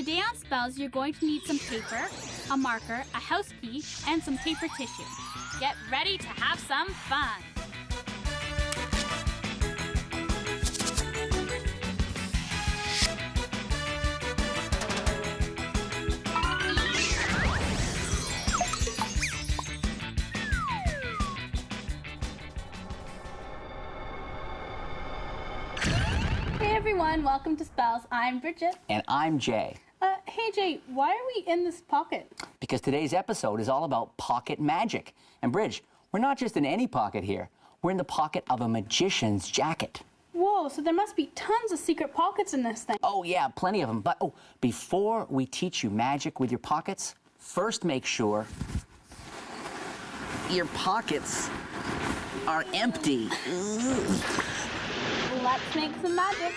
Today on Spellz, you're going to need some paper, a marker, a house key, and some paper tissue. Get ready to have some fun. Hey everyone, welcome to Spellz. I'm Bridget. And I'm Jay. Hey Jay, why are we in this pocket? Because today's episode is all about pocket magic. And Bridge, we're not just in any pocket here. We're in the pocket of a magician's jacket. Whoa, so there must be tons of secret pockets in this thing. Oh yeah, plenty of them. But before we teach you magic with your pockets, first make sure your pockets are empty. Let's make some magic.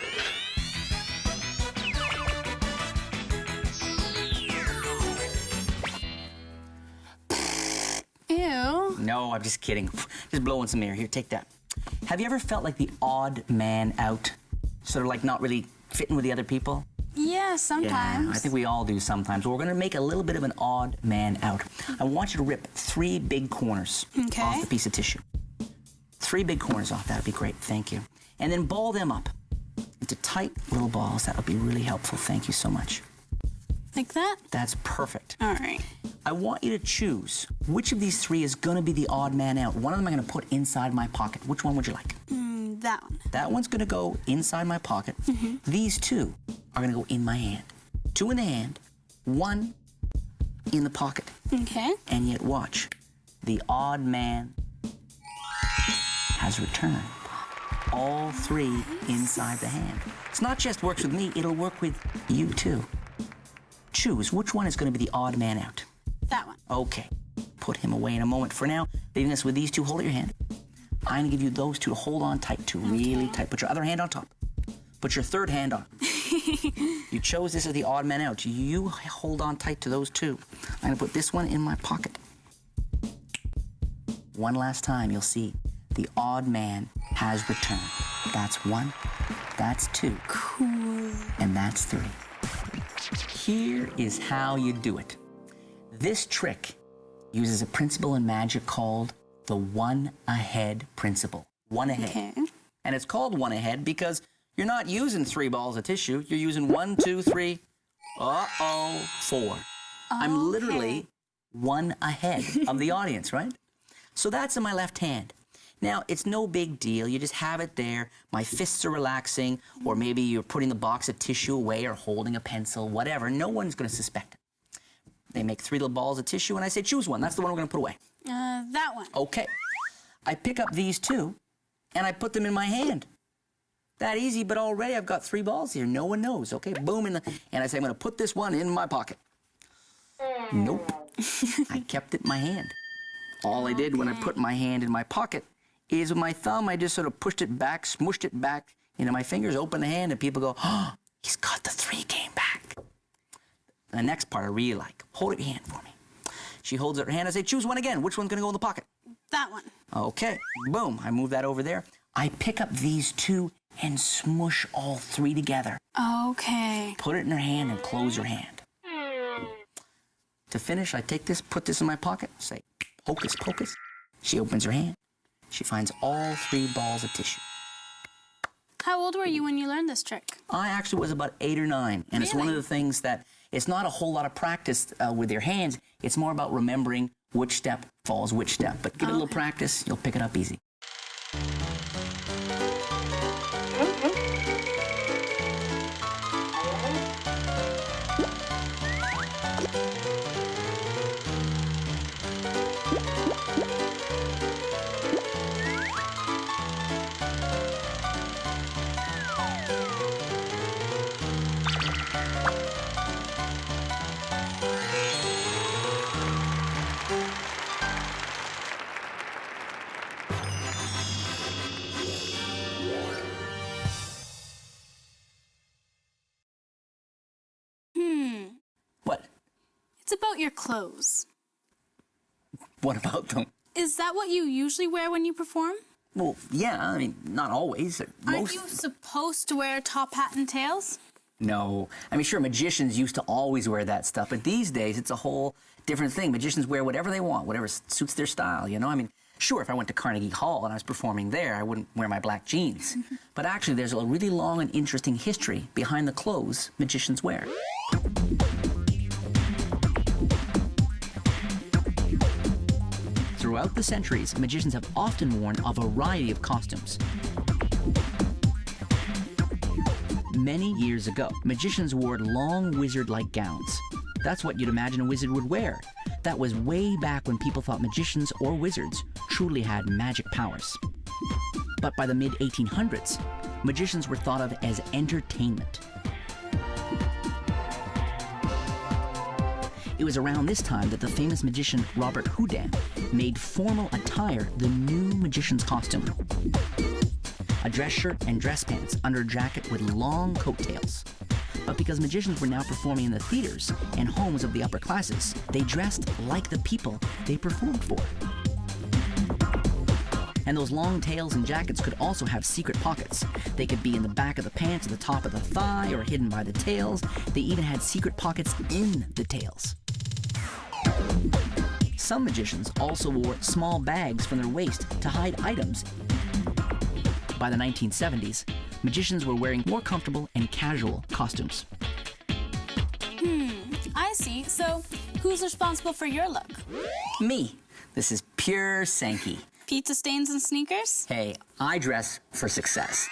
Ew. No, I'm just kidding. Just blowing some air. Here, take that. Have you ever felt like the odd man out? Sort of like not really fitting with the other people? Yeah, sometimes. Yeah, I think we all do sometimes. We're going to make a little bit of an odd man out. I want you to rip 3 big corners off the piece of tissue. 3 big corners off. That would be great. Thank you. And then ball them up into tight little balls. That would be really helpful. Thank you so much. Like that? That's perfect. All right. I want you to choose which of these 3 is going to be the odd man out. One of them I'm going to put inside my pocket. Which one would you like? That one. That one's going to go inside my pocket. These 2 are going to go in my hand. 2 in the hand, 1 in the pocket. Okay. And yet watch. The odd man has returned. All 3 inside the hand. It's not just works with me, it'll work with you too. Choose which one is going to be the odd man out. That one. Okay. Put him away in a moment. For now, leaving us with these 2. Hold out your hand. I'm going to give you those 2 to hold on tight to, really tight. Put your other hand on top. Put your third hand on. You chose this as the odd man out. You hold on tight to those 2. I'm going to put this one in my pocket. One last time, you'll see the odd man has returned. That's 1, that's 2. Cool. And that's 3. Here is how you do it. This trick uses a principle in magic called the 1 ahead principle. 1 ahead. Okay. And it's called 1 ahead because you're not using 3 balls of tissue. You're using 1, 2, 3, 4. I'm literally 1 ahead of the audience, right? So that's in my left hand. Now, it's no big deal. You just have it there. My fists are relaxing, or maybe you're putting the box of tissue away or holding a pencil, whatever. No one's going to suspect it. They make 3 little balls of tissue, and I say, choose one. That's the one we're going to put away. That one. Okay. I pick up these 2, and I put them in my hand. That easy, but already I've got 3 balls here. No one knows. Okay, boom, and I say, I'm going to put this one in my pocket. Nope. I kept it in my hand. All I did when I put my hand in my pocket is with my thumb, I just sort of pushed it back, smooshed it back into my fingers, opened the hand, and people go, oh, he's got the 3 came back. The next part I really like. Hold up your hand for me. She holds up her hand. I say, choose one again. Which one's going to go in the pocket? That one. Okay. Boom. I move that over there. I pick up these 2 and smush all 3 together. Okay. Put it in her hand and close her hand. To finish, I take this, put this in my pocket, say, hocus pocus. She opens her hand. She finds all 3 balls of tissue. How old were you when you learned this trick? I actually was about 8 or 9, and it's one of the things that it's not a whole lot of practice with your hands. It's more about remembering which step follows which step. But give it a little practice, you'll pick it up easy. What? It's about your clothes. What about them? Is that what you usually wear when you perform? Well, yeah, I mean, not always. Aren't you supposed to wear a top hat and tails? No. I mean, sure, magicians used to always wear that stuff, but these days it's a whole different thing. Magicians wear whatever they want, whatever suits their style, you know? I mean, sure, if I went to Carnegie Hall and I was performing there, I wouldn't wear my black jeans. But actually, there's a really long and interesting history behind the clothes magicians wear. Throughout the centuries, magicians have often worn a variety of costumes. Many years ago, magicians wore long wizard-like gowns. That's what you'd imagine a wizard would wear. That was way back when people thought magicians or wizards truly had magic powers. But by the mid-1800s, magicians were thought of as entertainment. It was around this time that the famous magician Robert Houdin made formal attire the new magician's costume. A dress shirt and dress pants under a jacket with long coattails. But because magicians were now performing in the theaters and homes of the upper classes, they dressed like the people they performed for. And those long tails and jackets could also have secret pockets. They could be in the back of the pants, at the top of the thigh, or hidden by the tails. They even had secret pockets in the tails. Some magicians also wore small bags from their waist to hide items. By the 1970s, magicians were wearing more comfortable and casual costumes. I see. So, who's responsible for your look? Me. This is pure Sankey. Pizza stains and sneakers? Hey, I dress for success.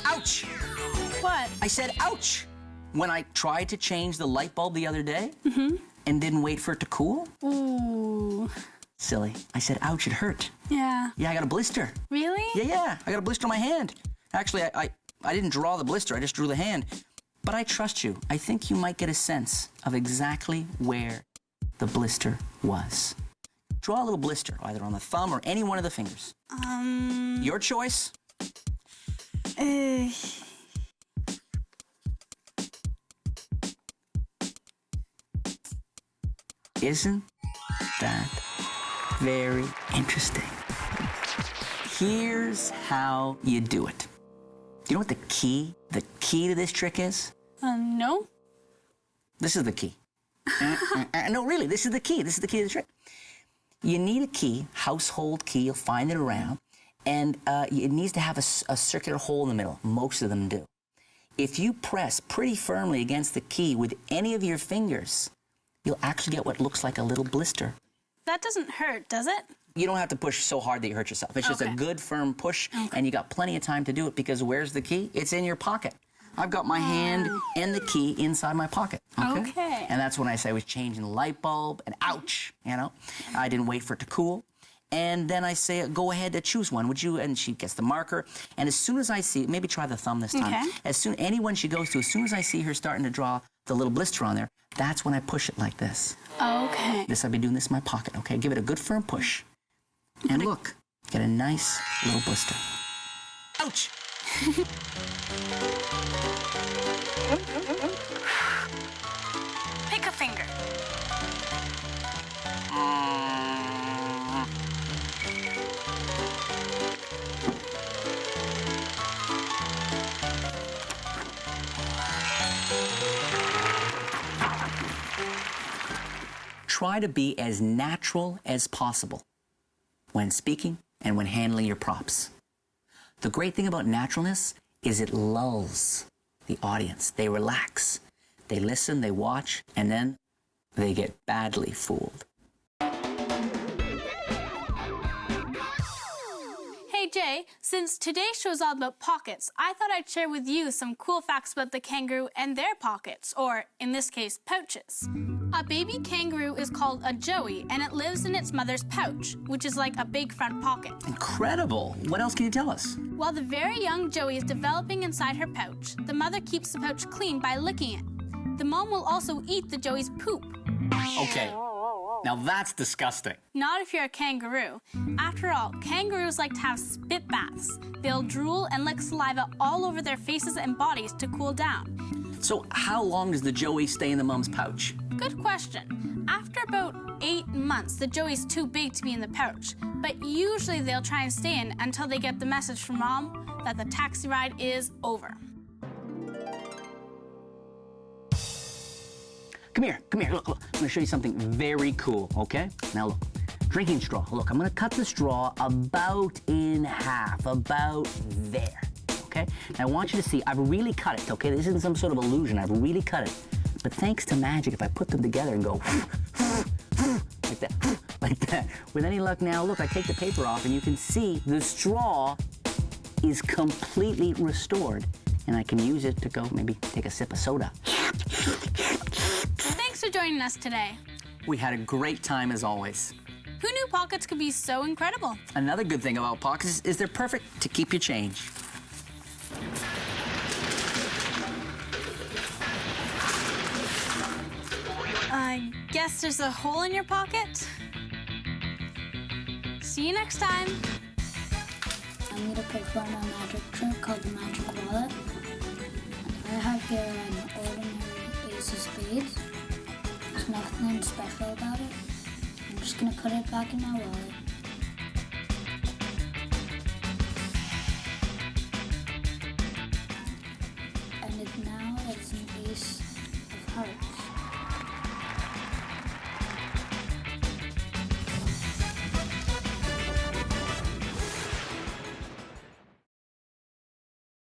Ouch! What? I said ouch! When I tried to change the light bulb the other day and didn't wait for it to cool. Ooh. Silly. I said ouch, it hurt. Yeah. Yeah, I got a blister. Really? Yeah, I got a blister on my hand. Actually, I didn't draw the blister, I just drew the hand. But I trust you. I think you might get a sense of exactly where the blister was. Draw a little blister, either on the thumb or any one of the fingers. Your choice. Isn't that very interesting? Here's how you do it. Do you know what the key to this trick is? No. This is the key. No, really, this is the key. This is the key to the trick. You need a key, household key, you'll find it around, and it needs to have a circular hole in the middle. Most of them do. If you press pretty firmly against the key with any of your fingers, you'll actually get what looks like a little blister. That doesn't hurt, does it? You don't have to push so hard that you hurt yourself. It's just a good, firm push, and you got plenty of time to do it because where's the key? It's in your pocket. I've got my hand and the key inside my pocket. Okay. And that's when I say I was changing the light bulb, and ouch, you know. I didn't wait for it to cool. And then I say, go ahead and choose one, would you? And she gets the marker. And as soon as I see, maybe try the thumb this time. Anyone she goes to, as soon as I see her starting to draw the little blister on there, that's when I push it like this. Okay. I've been doing this in my pocket, okay? Give it a good firm push. And look, get a nice little blister. Ouch! Pick a finger. Try to be as natural as possible when speaking and when handling your props. The great thing about naturalness is it lulls the audience. They relax, they listen, they watch, and then they get badly fooled. Hey Jay, since today's show is all about pockets, I thought I'd share with you some cool facts about the kangaroo and their pockets, or in this case, pouches. A baby kangaroo is called a joey, and it lives in its mother's pouch, which is like a big front pocket. Incredible! What else can you tell us? While the very young joey is developing inside her pouch, the mother keeps the pouch clean by licking it. The mom will also eat the joey's poop. Okay, now that's disgusting. Not if you're a kangaroo. After all, kangaroos like to have spit baths. They'll drool and lick saliva all over their faces and bodies to cool down. So how long does the joey stay in the mom's pouch? Good question. After about 8 months, the joey's too big to be in the pouch, but usually they'll try and stay in until they get the message from Mom that the taxi ride is over. Come here, look. I'm gonna show you something very cool, okay? Now look, drinking straw. Look, I'm gonna cut the straw about in half, about there, okay? Now I want you to see, I've really cut it, okay? This isn't some sort of illusion, I've really cut it. But thanks to magic, if I put them together and go like that, with any luck now, look, I take the paper off and you can see the straw is completely restored. And I can use it to go maybe take a sip of soda. Thanks for joining us today. We had a great time as always. Who knew pockets could be so incredible? Another good thing about pockets is they're perfect to keep your change. I guess there's a hole in your pocket. See you next time. I need a picture of my magic trick called the Magic Wallet. I have here an ordinary ace of spades. There's nothing special about it. I'm just gonna put it back in my wallet.